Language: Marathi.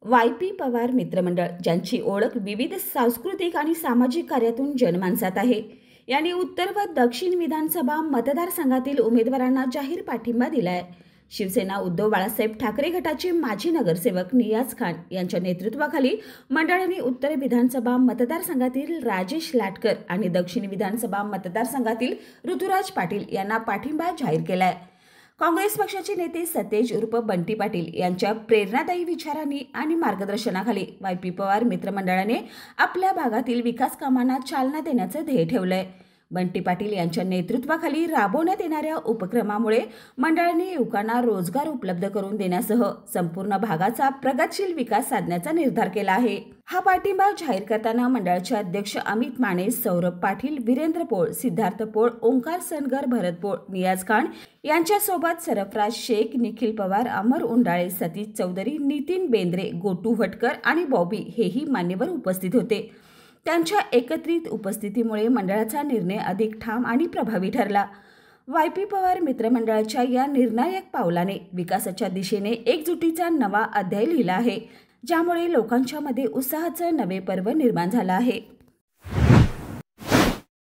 वाय.पी. पवार मित्रमंडळ, ज्यांची ओळख विविध सांस्कृतिक आणि सामाजिक कार्यातून जनमानसात आहे, यांनी उत्तर व दक्षिण विधानसभा मतदारसंघातील उमेदवारांना जाहीर पाठिंबा दिला आहे. शिवसेना उद्धव बाळासाहेब ठाकरे गटाचे माजी नगरसेवक नियाज खान यांच्या नेतृत्वाखाली मंडळाने उत्तर विधानसभा मतदारसंघातील राजेश लाटकर आणि दक्षिण विधानसभा मतदारसंघातील ऋतुराज पाटील यांना पाठिंबा जाहीर केला आहे. काँग्रेस पक्षाचे नेते सतेज उर्फ बंटी पाटील यांच्या प्रेरणादायी विचारांनी आणि मार्गदर्शनाखाली वाय.पी. पवार मित्रमंडळाने आपल्या भागातील विकास कामांना चालना देण्याचं ध्येय ठेवलंय. बंटी पाटील यांच्या नेतृत्वाखाली राबवण्यात येणाऱ्या उपक्रमामुळे मंडळाने युवकांना रोजगार उपलब्ध करून देण्यासह संपूर्ण भागाचा प्रगतशील विकास साधण्याचा निर्धार केला आहे. हा पाठिंबा जाहीर करताना मंडळाचे अध्यक्ष अमित माने, सौरभ पाटील, वीरेंद्र पोळ, सिद्धार्थ पोळ, ओंकार सनगर, भरत पोळ, नियाज खान यांच्यासोबत सरफराज शेख, निखिल पवार, अमर उंडाळे, सतीश चौधरी, नितीन बेंद्रे, गोटू भटकर आणि बॉबी हेही मान्यवर उपस्थित होते. त्यांच्या एकत्रित उपस्थितीमुळे मंडळाचा निर्णय अधिक ठाम आणि प्रभावी ठरला. वाय.पी. पवार मित्रमंडळाच्या या निर्णायक पावलाने विकासाच्या दिशेने एकजुटीचा नवा अध्याय लिहिला आहे, ज्यामुळे लोकांच्या मध्ये उत्साहाचं नवे पर्व निर्माण झालं आहे.